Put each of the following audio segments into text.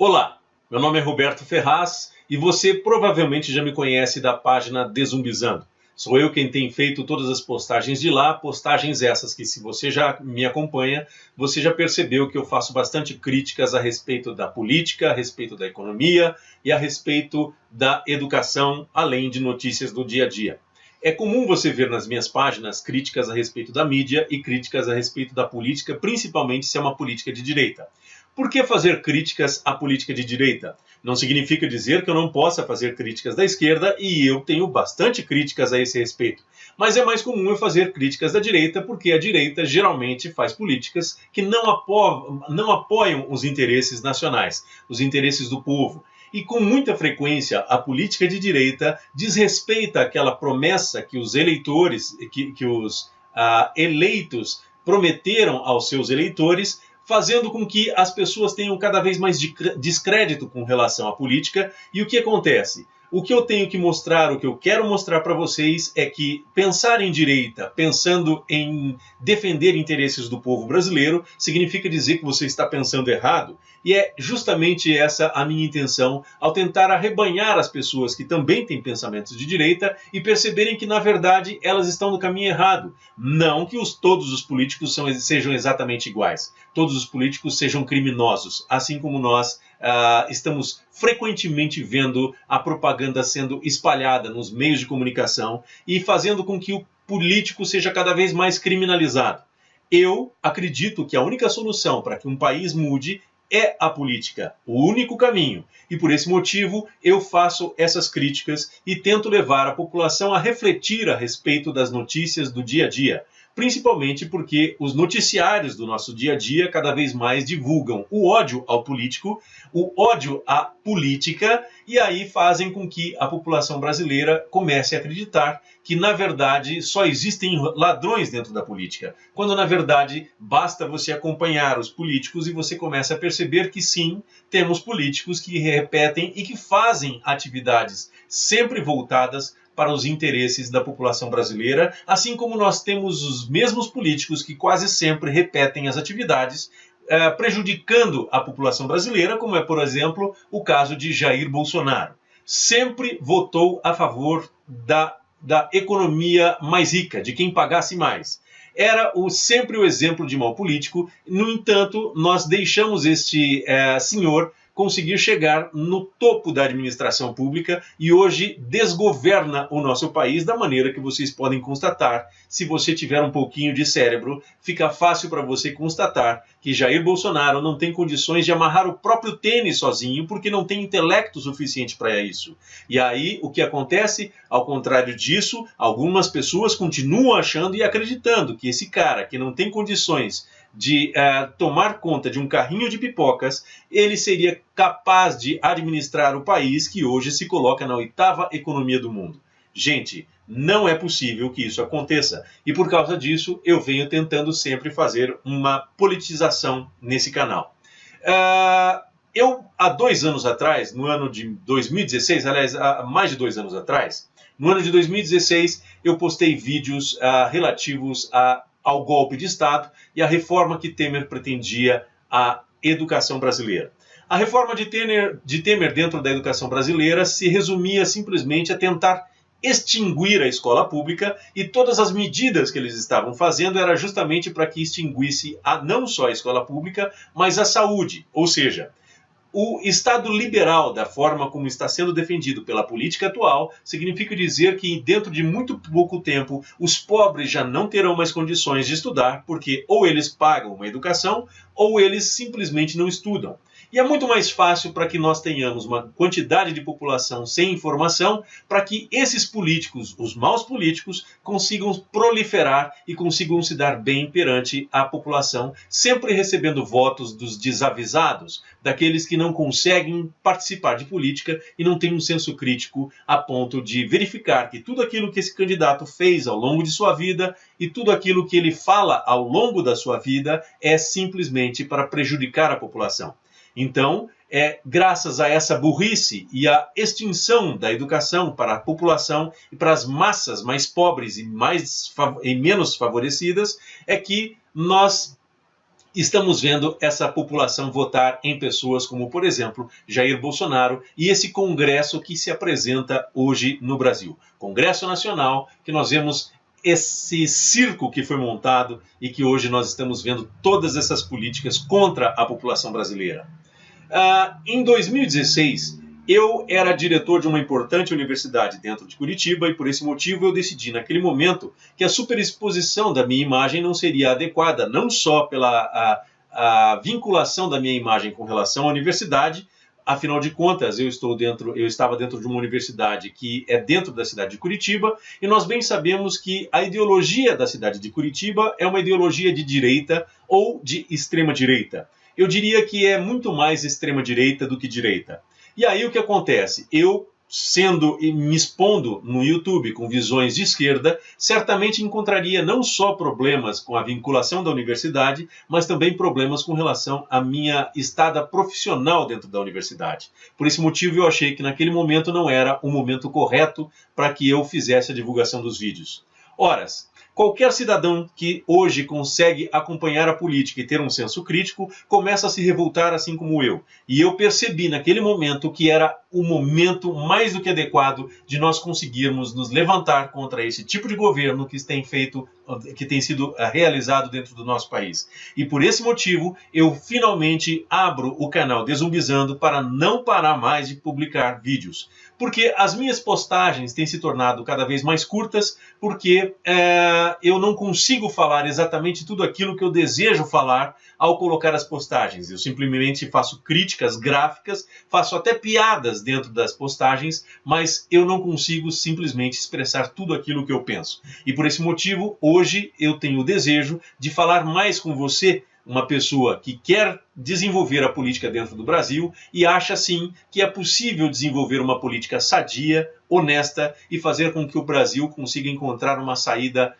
Olá, meu nome é Roberto Ferraz e você provavelmente já me conhece da página Dezumbizando. Sou eu quem tem feito todas as postagens de lá, postagens essas que, se você já me acompanha, você já percebeu que eu faço bastante críticas a respeito da política, a respeito da economia e a respeito da educação, além de notícias do dia a dia. É comum você ver nas minhas páginas críticas a respeito da mídia e críticas a respeito da política, principalmente se é uma política de direita. Por que fazer críticas à política de direita? Não significa dizer que eu não possa fazer críticas da esquerda, e eu tenho bastante críticas a esse respeito. Mas é mais comum eu fazer críticas da direita, porque a direita geralmente faz políticas que não apoiam os interesses nacionais, os interesses do povo. E com muita frequência a política de direita desrespeita aquela promessa que os eleitores, que os eleitos prometeram aos seus eleitores, fazendo com que as pessoas tenham cada vez mais descrédito com relação à política. E o que acontece? O que eu tenho que mostrar, o que eu quero mostrar para vocês é que pensar em direita, pensando em defender interesses do povo brasileiro, significa dizer que você está pensando errado. E é justamente essa a minha intenção ao tentar arrebanhar as pessoas que também têm pensamentos de direita e perceberem que, na verdade, elas estão no caminho errado. Não que todos os políticos sejam exatamente iguais. Todos os políticos sejam criminosos, assim como nós estamos frequentemente vendo a propaganda sendo espalhada nos meios de comunicação e fazendo com que o político seja cada vez mais criminalizado. Eu acredito que a única solução para que um país mude é a política, o único caminho. E por esse motivo eu faço essas críticas e tento levar a população a refletir a respeito das notícias do dia a dia. Principalmente porque os noticiários do nosso dia a dia cada vez mais divulgam o ódio ao político, o ódio à política, e aí fazem com que a população brasileira comece a acreditar que, na verdade, só existem ladrões dentro da política. Quando, na verdade, basta você acompanhar os políticos e você começa a perceber que, sim, temos políticos que repetem e que fazem atividades sempre voltadas para os interesses da população brasileira, assim como nós temos os mesmos políticos que quase sempre repetem as atividades, prejudicando a população brasileira, como é, por exemplo, o caso de Jair Bolsonaro. Sempre votou a favor da economia mais rica, de quem pagasse mais. Era sempre o exemplo de mau político. No entanto, nós deixamos este senhor conseguir chegar no topo da administração pública e hoje desgoverna o nosso país da maneira que vocês podem constatar. Se você tiver um pouquinho de cérebro, fica fácil para você constatar que Jair Bolsonaro não tem condições de amarrar o próprio tênis sozinho porque não tem intelecto suficiente para isso. E aí o que acontece? Ao contrário disso, algumas pessoas continuam achando e acreditando que esse cara que não tem condições de tomar conta de um carrinho de pipocas, ele seria capaz de administrar o país que hoje se coloca na 8ª economia do mundo. Gente, não é possível que isso aconteça. E por causa disso, eu venho tentando sempre fazer uma politização nesse canal. Eu, há 2 anos atrás, no ano de 2016, aliás, há mais de 2 anos atrás, no ano de 2016, eu postei vídeos relativos ao golpe de Estado e à reforma que Temer pretendia à educação brasileira. A reforma de Temer dentro da educação brasileira se resumia simplesmente a tentar extinguir a escola pública, e todas as medidas que eles estavam fazendo era justamente para que extinguisse não só a escola pública, mas a saúde, ou seja, o Estado liberal, da forma como está sendo defendido pela política atual, significa dizer que dentro de muito pouco tempo os pobres já não terão mais condições de estudar, porque ou eles pagam uma educação ou eles simplesmente não estudam. E é muito mais fácil para que nós tenhamos uma quantidade de população sem informação, para que esses políticos, os maus políticos, consigam proliferar e consigam se dar bem perante a população, sempre recebendo votos dos desavisados, daqueles que não conseguem participar de política e não têm um senso crítico a ponto de verificar que tudo aquilo que esse candidato fez ao longo de sua vida e tudo aquilo que ele fala ao longo da sua vida é simplesmente para prejudicar a população. Então, graças a essa burrice e à extinção da educação para a população e para as massas mais pobres e menos favorecidas, é que nós estamos vendo essa população votar em pessoas como, por exemplo, Jair Bolsonaro e esse Congresso que se apresenta hoje no Brasil. Congresso Nacional, que nós vemos esse circo que foi montado e que hoje nós estamos vendo todas essas políticas contra a população brasileira. Em 2016, eu era diretor de uma importante universidade dentro de Curitiba e por esse motivo eu decidi naquele momento que a superexposição da minha imagem não seria adequada, não só pela a vinculação da minha imagem com relação à universidade. Afinal de contas, eu estava dentro de uma universidade que é dentro da cidade de Curitiba, e nós bem sabemos que a ideologia da cidade de Curitiba é uma ideologia de direita ou de extrema direita. Eu diria que é muito mais extrema direita do que direita. E aí o que acontece? Eu, me expondo no YouTube com visões de esquerda, certamente encontraria não só problemas com a vinculação da universidade, mas também problemas com relação à minha estada profissional dentro da universidade. Por esse motivo eu achei que naquele momento não era o momento correto para que eu fizesse a divulgação dos vídeos. Ora, qualquer cidadão que hoje consegue acompanhar a política e ter um senso crítico começa a se revoltar assim como eu. E eu percebi naquele momento que era o momento mais do que adequado de nós conseguirmos nos levantar contra esse tipo de governo que tem sido realizado dentro do nosso país. E por esse motivo, eu finalmente abro o canal Dezumbizando para não parar mais de publicar vídeos. Porque as minhas postagens têm se tornado cada vez mais curtas, porque eu não consigo falar exatamente tudo aquilo que eu desejo falar ao colocar as postagens. Eu simplesmente faço críticas gráficas, faço até piadas dentro das postagens, mas eu não consigo simplesmente expressar tudo aquilo que eu penso. E por esse motivo, hoje eu tenho o desejo de falar mais com você, uma pessoa que quer desenvolver a política dentro do Brasil e acha sim que é possível desenvolver uma política sadia, honesta e fazer com que o Brasil consiga encontrar uma saída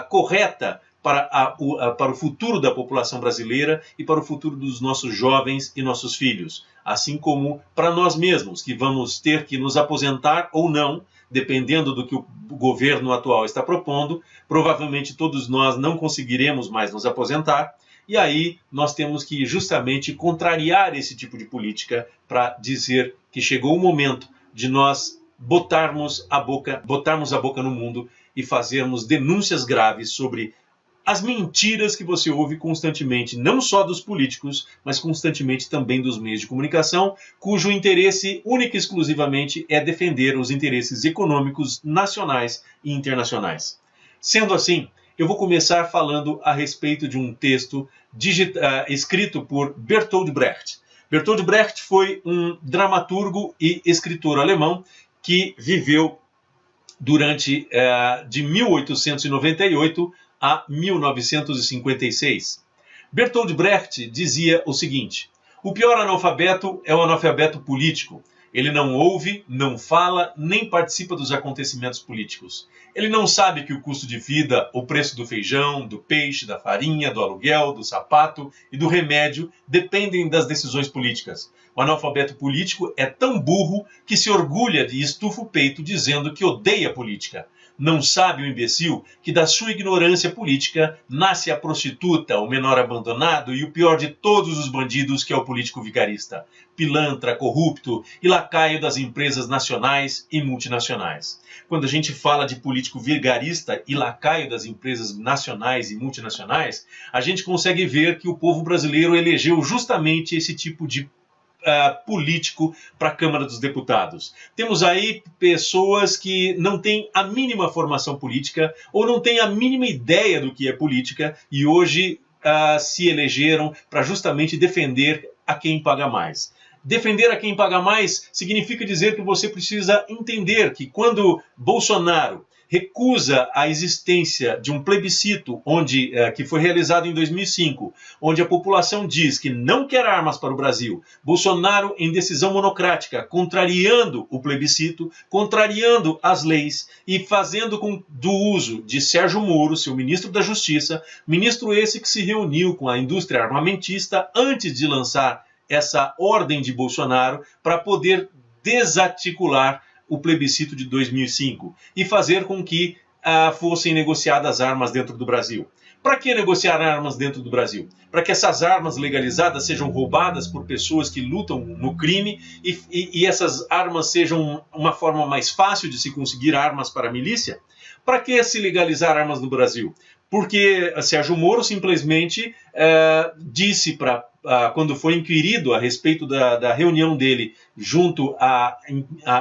correta para o futuro da população brasileira e para o futuro dos nossos jovens e nossos filhos, assim como para nós mesmos, que vamos ter que nos aposentar ou não, dependendo do que o governo atual está propondo. Provavelmente todos nós não conseguiremos mais nos aposentar, e aí nós temos que justamente contrariar esse tipo de política para dizer que chegou o momento de nós botarmos a boca no mundo e fazermos denúncias graves sobre as mentiras que você ouve constantemente, não só dos políticos, mas constantemente também dos meios de comunicação, cujo interesse único e exclusivamente é defender os interesses econômicos nacionais e internacionais. Sendo assim, eu vou começar falando a respeito de um texto escrito por Bertolt Brecht. Bertolt Brecht foi um dramaturgo e escritor alemão que viveu durante de 1898 a 1956. Bertolt Brecht dizia o seguinte: o pior analfabeto é o analfabeto político. Ele não ouve, não fala, nem participa dos acontecimentos políticos. Ele não sabe que o custo de vida, o preço do feijão, do peixe, da farinha, do aluguel, do sapato e do remédio dependem das decisões políticas. O analfabeto político é tão burro que se orgulha e estufa o peito dizendo que odeia a política. Não sabe o imbecil que da sua ignorância política nasce a prostituta, o menor abandonado e o pior de todos os bandidos, que é o político vigarista, pilantra, corrupto e lacaio das empresas nacionais e multinacionais. Quando a gente fala de político vigarista e lacaio das empresas nacionais e multinacionais, a gente consegue ver que o povo brasileiro elegeu justamente esse tipo de político para a Câmara dos Deputados. Temos aí pessoas que não têm a mínima formação política ou não têm a mínima ideia do que é política e hoje se elegeram para justamente defender a quem paga mais. Defender a quem paga mais significa dizer que você precisa entender que quando Bolsonaro recusa a existência de um plebiscito que foi realizado em 2005, onde a população diz que não quer armas para o Brasil, Bolsonaro, em decisão monocrática, contrariando o plebiscito, contrariando as leis e fazendo do uso de Sérgio Moro, seu ministro da Justiça, ministro esse que se reuniu com a indústria armamentista antes de lançar essa ordem de Bolsonaro para poder desarticular o plebiscito de 2005 e fazer com que fossem negociadas armas dentro do Brasil. Para que negociar armas dentro do Brasil? Para que essas armas legalizadas sejam roubadas por pessoas que lutam no crime e essas armas sejam uma forma mais fácil de se conseguir armas para a milícia? Para que se legalizar armas no Brasil? Porque Sérgio Moro simplesmente disse quando foi inquirido a respeito da reunião dele junto à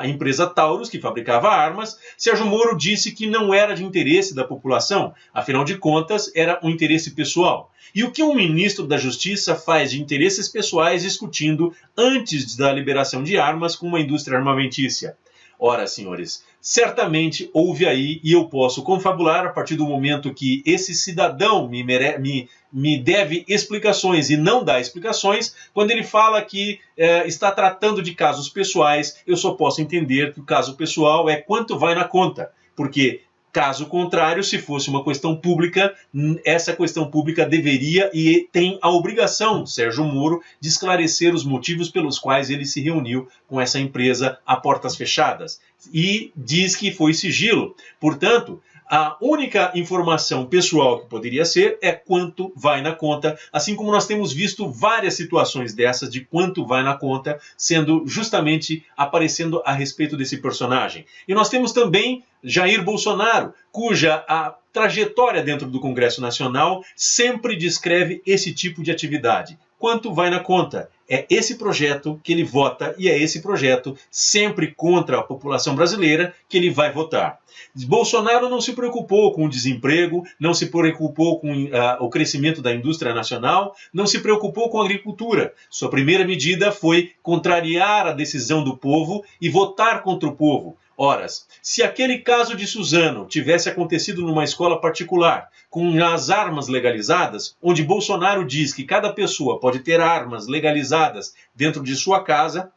empresa Taurus, que fabricava armas, Sérgio Moro disse que não era de interesse da população, afinal de contas era um interesse pessoal. E o que um ministro da Justiça faz de interesses pessoais discutindo antes da liberação de armas com uma indústria armamentícia? Ora, senhores, certamente houve aí, e eu posso confabular a partir do momento que esse cidadão me deve explicações e não dá explicações, quando ele fala que está tratando de casos pessoais, eu só posso entender que o caso pessoal é quanto vai na conta, porque caso contrário, se fosse uma questão pública, essa questão pública deveria e tem a obrigação, Sérgio Moro, de esclarecer os motivos pelos quais ele se reuniu com essa empresa a portas fechadas. E diz que foi sigilo. Portanto, a única informação pessoal que poderia ser é quanto vai na conta, assim como nós temos visto várias situações dessas de quanto vai na conta, sendo justamente aparecendo a respeito desse personagem. E nós temos também Jair Bolsonaro, cuja a trajetória dentro do Congresso Nacional sempre descreve esse tipo de atividade. Quanto vai na conta? É esse projeto que ele vota e é esse projeto, sempre contra a população brasileira, que ele vai votar. Bolsonaro não se preocupou com o desemprego, não se preocupou com o crescimento da indústria nacional, não se preocupou com a agricultura. Sua primeira medida foi contrariar a decisão do povo e votar contra o povo. Ora, se aquele caso de Suzano tivesse acontecido numa escola particular, com as armas legalizadas, onde Bolsonaro diz que cada pessoa pode ter armas legalizadas dentro de sua casa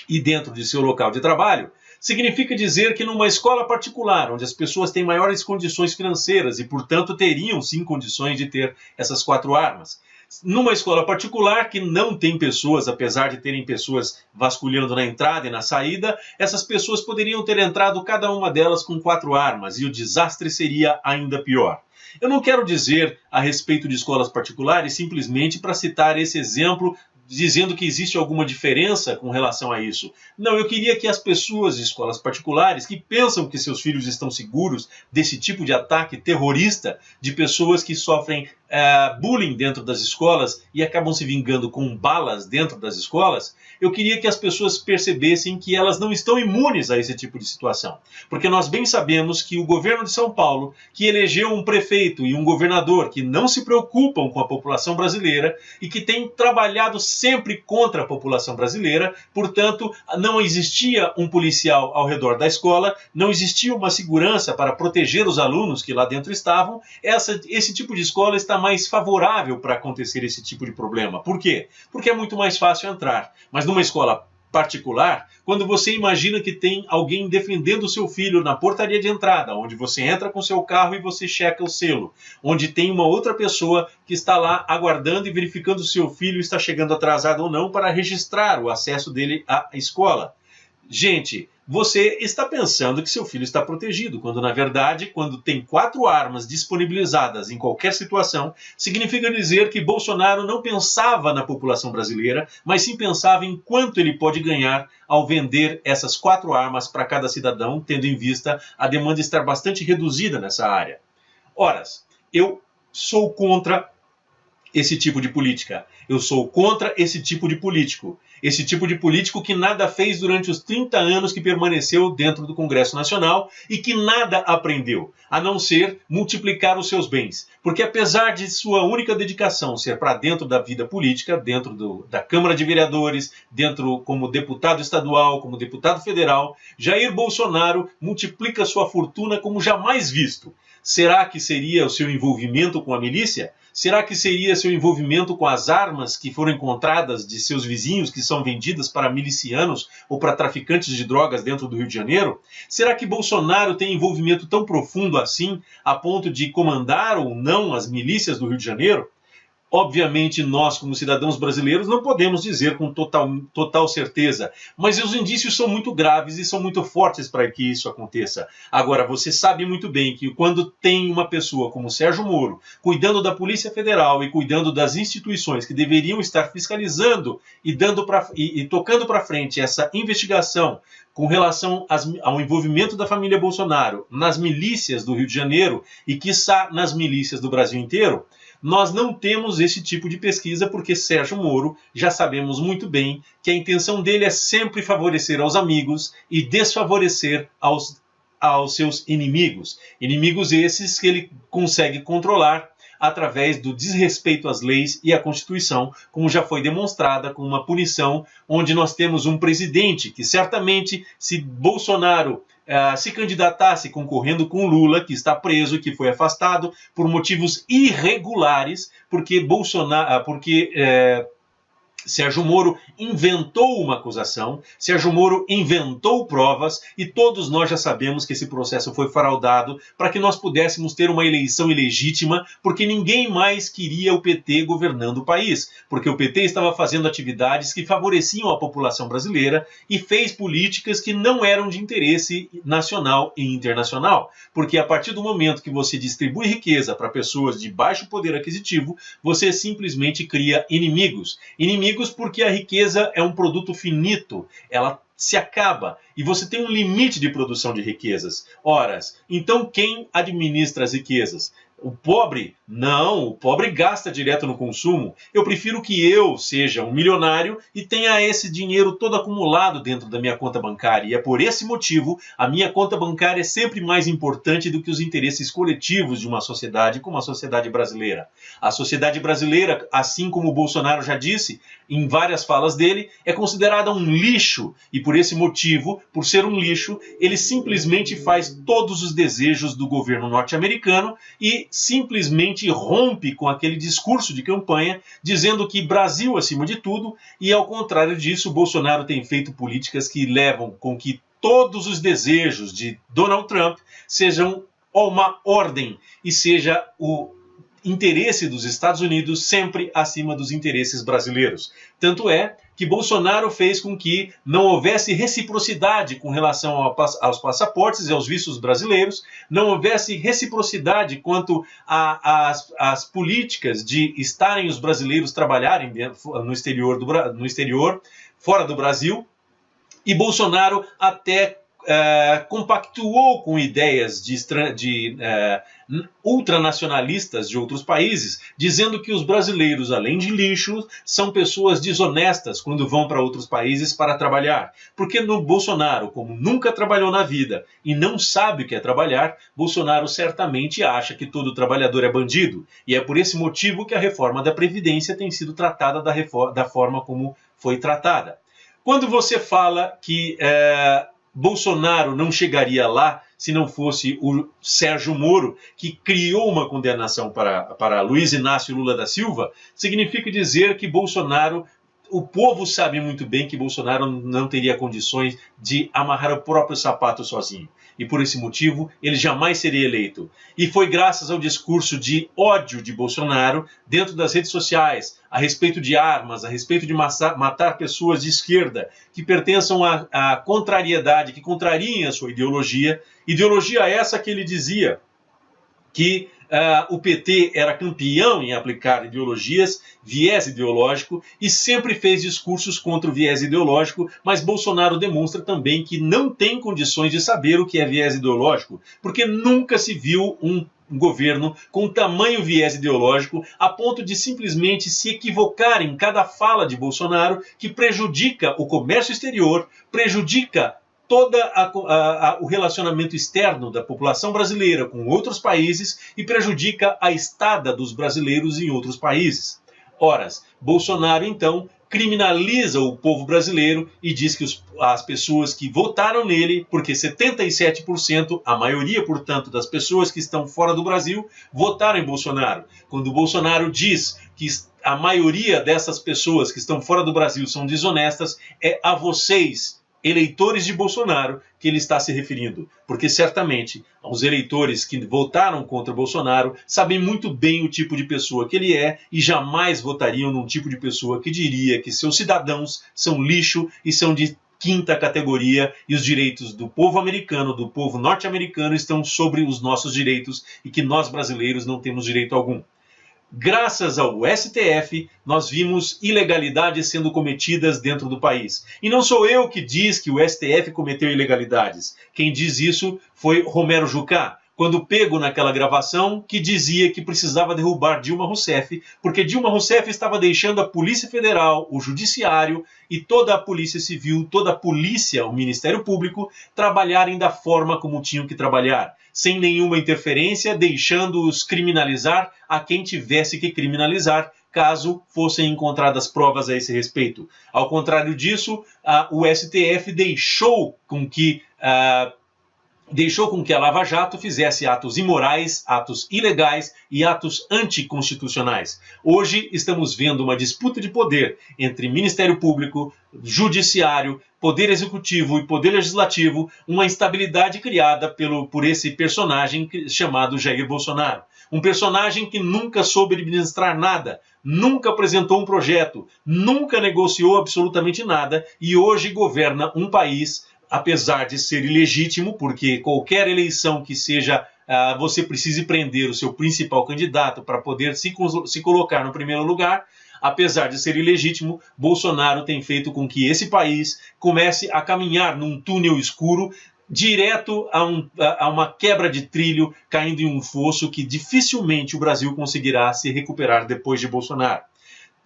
e dentro de seu local de trabalho, significa dizer que numa escola particular, onde as pessoas têm maiores condições financeiras e, portanto, teriam sim condições de ter essas 4 armas, numa escola particular que não tem pessoas, apesar de terem pessoas vasculhando na entrada e na saída, essas pessoas poderiam ter entrado cada uma delas com 4 armas e o desastre seria ainda pior. Eu não quero dizer a respeito de escolas particulares simplesmente para citar esse exemplo dizendo que existe alguma diferença com relação a isso. Não, eu queria que as pessoas de escolas particulares que pensam que seus filhos estão seguros desse tipo de ataque terrorista, de pessoas que sofrem bullying dentro das escolas e acabam se vingando com balas dentro das escolas, eu queria que as pessoas percebessem que elas não estão imunes a esse tipo de situação. Porque nós bem sabemos que o governo de São Paulo, que elegeu um prefeito e um governador que não se preocupam com a população brasileira e que tem trabalhado sempre contra a população brasileira, portanto, não existia um policial ao redor da escola, não existia uma segurança para proteger os alunos que lá dentro estavam, esse tipo de escola está mais favorável para acontecer esse tipo de problema. Por quê? Porque é muito mais fácil entrar. Mas numa escola particular, quando você imagina que tem alguém defendendo o seu filho na portaria de entrada, onde você entra com seu carro e você checa o selo, onde tem uma outra pessoa que está lá aguardando e verificando se o seu filho está chegando atrasado ou não para registrar o acesso dele à escola. Gente, você está pensando que seu filho está protegido, quando na verdade, quando tem 4 armas disponibilizadas em qualquer situação, significa dizer que Bolsonaro não pensava na população brasileira, mas sim pensava em quanto ele pode ganhar ao vender essas 4 armas para cada cidadão, tendo em vista a demanda estar bastante reduzida nessa área. Ora, eu sou contra esse tipo de política. Eu sou contra esse tipo de político. Esse tipo de político que nada fez durante os 30 anos que permaneceu dentro do Congresso Nacional e que nada aprendeu, a não ser multiplicar os seus bens. Porque apesar de sua única dedicação ser para dentro da vida política, dentro da Câmara de Vereadores, dentro como deputado estadual, como deputado federal, Jair Bolsonaro multiplica sua fortuna como jamais visto. Será que seria o seu envolvimento com a milícia? Será que seria seu envolvimento com as armas que foram encontradas de seus vizinhos que são vendidas para milicianos ou para traficantes de drogas dentro do Rio de Janeiro? Será que Bolsonaro tem envolvimento tão profundo assim a ponto de comandar ou não as milícias do Rio de Janeiro? Obviamente, nós, como cidadãos brasileiros, não podemos dizer com total certeza, mas os indícios são muito graves e são muito fortes para que isso aconteça. Agora, você sabe muito bem que quando tem uma pessoa como Sérgio Moro cuidando da Polícia Federal e cuidando das instituições que deveriam estar fiscalizando e tocando para frente essa investigação com relação ao envolvimento da família Bolsonaro nas milícias do Rio de Janeiro e, quiçá, nas milícias do Brasil inteiro, nós não temos esse tipo de pesquisa porque Sérgio Moro, já sabemos muito bem que a intenção dele é sempre favorecer aos amigos e desfavorecer aos seus inimigos. Inimigos esses que ele consegue controlar através do desrespeito às leis e à Constituição, como já foi demonstrada com uma punição onde nós temos um presidente que certamente, se Bolsonaro se candidatasse concorrendo com Lula, que está preso, que foi afastado por motivos irregulares, porque Sérgio Moro inventou uma acusação, Sérgio Moro inventou provas e todos nós já sabemos que esse processo foi fraudado para que nós pudéssemos ter uma eleição ilegítima, porque ninguém mais queria o PT governando o país, porque o PT estava fazendo atividades que favoreciam a população brasileira e fez políticas que não eram de interesse nacional e internacional, porque a partir do momento que você distribui riqueza para pessoas de baixo poder aquisitivo, você simplesmente cria inimigos porque a riqueza é um produto finito, ela se acaba e você tem um limite de produção de riquezas. Ora, então quem administra as riquezas? O pobre? Não, o pobre gasta direto no consumo. Eu prefiro que eu seja um milionário e tenha esse dinheiro todo acumulado dentro da minha conta bancária. E é por esse motivo a minha conta bancária é sempre mais importante do que os interesses coletivos de uma sociedade como a sociedade brasileira. A sociedade brasileira, assim como o Bolsonaro já disse em várias falas dele, é considerada um lixo. E por esse motivo, por ser um lixo, ele simplesmente faz todos os desejos do governo norte-americano e simplesmente rompe com aquele discurso de campanha dizendo que Brasil acima de tudo, e ao contrário disso, Bolsonaro tem feito políticas que levam com que todos os desejos de Donald Trump sejam uma ordem e seja o interesse dos Estados Unidos sempre acima dos interesses brasileiros. Tanto é que Bolsonaro fez com que não houvesse reciprocidade com relação aos passaportes e aos vistos brasileiros, não houvesse reciprocidade quanto às políticas de estarem os brasileiros trabalharem no exterior, fora do Brasil, e Bolsonaro até compactuou com ideias ultranacionalistas de outros países, dizendo que os brasileiros, além de lixo, são pessoas desonestas quando vão para outros países para trabalhar. Porque no Bolsonaro, como nunca trabalhou na vida e não sabe o que é trabalhar, Bolsonaro certamente acha que todo trabalhador é bandido. E é por esse motivo que a reforma da Previdência tem sido tratada da forma como foi tratada. Quando você fala que Bolsonaro não chegaria lá se não fosse o Sérgio Moro, que criou uma condenação para Luiz Inácio Lula da Silva, significa dizer que Bolsonaro, o povo sabe muito bem que Bolsonaro não teria condições de amarrar o próprio sapato sozinho. E por esse motivo, ele jamais seria eleito. E foi graças ao discurso de ódio de Bolsonaro dentro das redes sociais, a respeito de armas, a respeito de matar pessoas de esquerda, que pertençam à contrariedade, que contrariem a sua ideologia. Ideologia essa que ele dizia que o PT era campeão em aplicar ideologias, viés ideológico, e sempre fez discursos contra o viés ideológico, mas Bolsonaro demonstra também que não tem condições de saber o que é viés ideológico, porque nunca se viu um governo com tamanho viés ideológico a ponto de simplesmente se equivocar em cada fala de Bolsonaro, que prejudica o comércio exterior, prejudica todo o relacionamento externo da população brasileira com outros países e prejudica a estada dos brasileiros em outros países. Ora, Bolsonaro, então, criminaliza o povo brasileiro e diz que as pessoas que votaram nele, porque 77%, a maioria, portanto, das pessoas que estão fora do Brasil, votaram em Bolsonaro. Quando o Bolsonaro diz que a maioria dessas pessoas que estão fora do Brasil são desonestas, é a vocês, eleitores de Bolsonaro que ele está se referindo, porque certamente os eleitores que votaram contra Bolsonaro sabem muito bem o tipo de pessoa que ele é e jamais votariam num tipo de pessoa que diria que seus cidadãos são lixo e são de quinta categoria e os direitos do povo americano, do povo norte-americano estão sobre os nossos direitos e que nós brasileiros não temos direito algum. Graças ao STF, nós vimos ilegalidades sendo cometidas dentro do país. E não sou eu que diz que o STF cometeu ilegalidades. Quem diz isso foi Romero Jucá, quando pego naquela gravação que dizia que precisava derrubar Dilma Rousseff, porque Dilma Rousseff estava deixando a Polícia Federal, o Judiciário e toda a Polícia Civil, toda a polícia, o Ministério Público, trabalharem da forma como tinham que trabalhar, sem nenhuma interferência, deixando-os criminalizar a quem tivesse que criminalizar, caso fossem encontradas provas a esse respeito. Ao contrário disso, o STF deixou com que a Lava Jato fizesse atos imorais, atos ilegais e atos anticonstitucionais. Hoje estamos vendo uma disputa de poder entre Ministério Público, Judiciário, Poder Executivo e Poder Legislativo, uma instabilidade criada por esse personagem chamado Jair Bolsonaro. Um personagem que nunca soube administrar nada, nunca apresentou um projeto, nunca negociou absolutamente nada e hoje governa um país, apesar de ser ilegítimo, porque qualquer eleição que seja, você precise prender o seu principal candidato para poder se colocar no primeiro lugar, apesar de ser ilegítimo, Bolsonaro tem feito com que esse país comece a caminhar num túnel escuro, direto a uma quebra de trilho, caindo em um fosso que dificilmente o Brasil conseguirá se recuperar depois de Bolsonaro.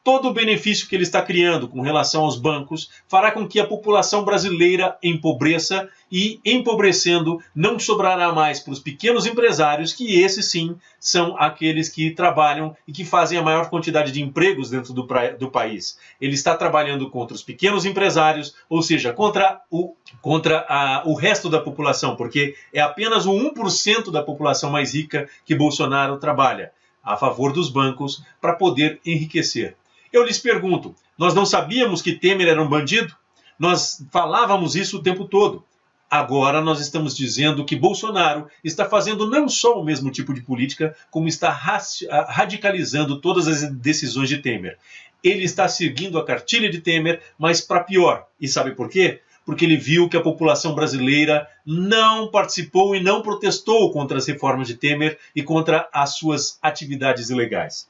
Todo o benefício que ele está criando com relação aos bancos fará com que a população brasileira empobreça e, empobrecendo, não sobrará mais para os pequenos empresários, que esses sim são aqueles que trabalham e que fazem a maior quantidade de empregos dentro do país. Ele está trabalhando contra os pequenos empresários, ou seja, contra o resto da população, porque é apenas o 1% da população mais rica que Bolsonaro trabalha a favor dos bancos para poder enriquecer. Eu lhes pergunto, nós não sabíamos que Temer era um bandido? Nós falávamos isso o tempo todo. Agora nós estamos dizendo que Bolsonaro está fazendo não só o mesmo tipo de política, como está radicalizando todas as decisões de Temer. Ele está seguindo a cartilha de Temer, mas para pior. E sabe por quê? Porque ele viu que a população brasileira não participou e não protestou contra as reformas de Temer e contra as suas atividades ilegais.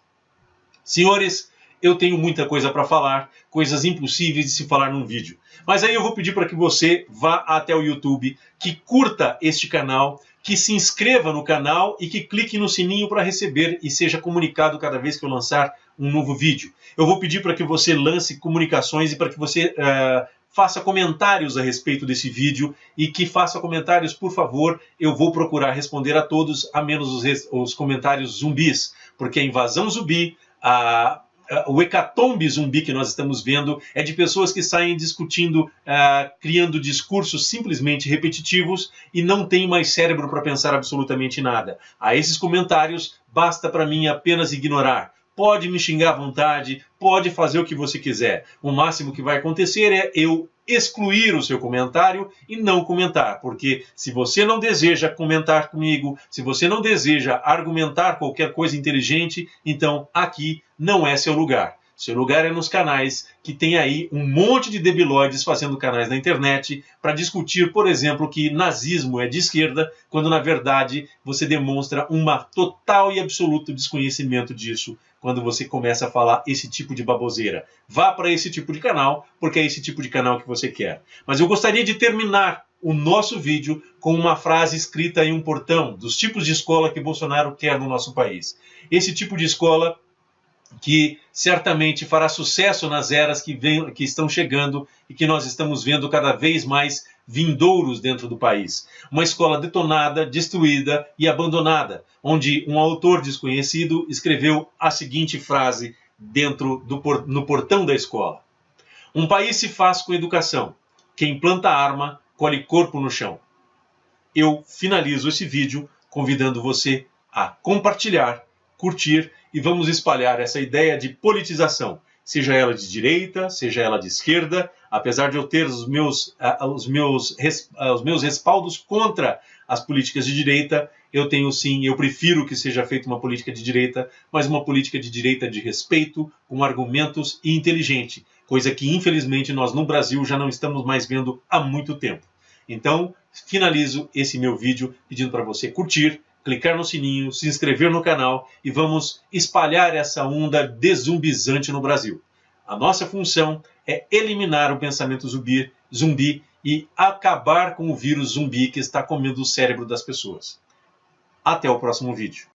Senhores, eu tenho muita coisa para falar, coisas impossíveis de se falar num vídeo. Mas aí eu vou pedir para que você vá até o YouTube, que curta este canal, que se inscreva no canal e que clique no sininho para receber e seja comunicado cada vez que eu lançar um novo vídeo. Eu vou pedir para que você lance comunicações e para que você faça comentários a respeito desse vídeo e que faça comentários, por favor. Eu vou procurar responder a todos, a menos os comentários zumbis, porque a invasão zumbi, o hecatombe zumbi que nós estamos vendo é de pessoas que saem discutindo, criando discursos simplesmente repetitivos e não têm mais cérebro para pensar absolutamente nada. A esses comentários basta para mim apenas ignorar. Pode me xingar à vontade, pode fazer o que você quiser. O máximo que vai acontecer é eu excluir o seu comentário e não comentar, porque se você não deseja comentar comigo, se você não deseja argumentar qualquer coisa inteligente, então aqui não é seu lugar. Seu lugar é nos canais que tem aí um monte de debilóides fazendo canais na internet para discutir, por exemplo, que nazismo é de esquerda, quando na verdade você demonstra um total e absoluto desconhecimento disso quando você começa a falar esse tipo de baboseira. Vá para esse tipo de canal, porque é esse tipo de canal que você quer. Mas eu gostaria de terminar o nosso vídeo com uma frase escrita em um portão dos tipos de escola que Bolsonaro quer no nosso país. Esse tipo de escola que certamente fará sucesso nas eras que estão chegando e que nós estamos vendo cada vez mais vindouros dentro do país. Uma escola detonada, destruída e abandonada, onde um autor desconhecido escreveu a seguinte frase no portão da escola: um país se faz com educação. Quem planta arma, colhe corpo no chão. Eu finalizo esse vídeo convidando você a compartilhar, curtir e vamos espalhar essa ideia de politização, seja ela de direita, seja ela de esquerda. apesar de eu ter os meus respaldos contra as políticas de direita, eu prefiro que seja feita uma política de direita, mas uma política de direita de respeito, com argumentos e inteligente, coisa que infelizmente nós no Brasil já não estamos mais vendo há muito tempo. Então, finalizo esse meu vídeo pedindo para você curtir, clicar no sininho, se inscrever no canal e vamos espalhar essa onda dezumbizante no Brasil. A nossa função é eliminar o pensamento zumbi e acabar com o vírus zumbi que está comendo o cérebro das pessoas. Até o próximo vídeo.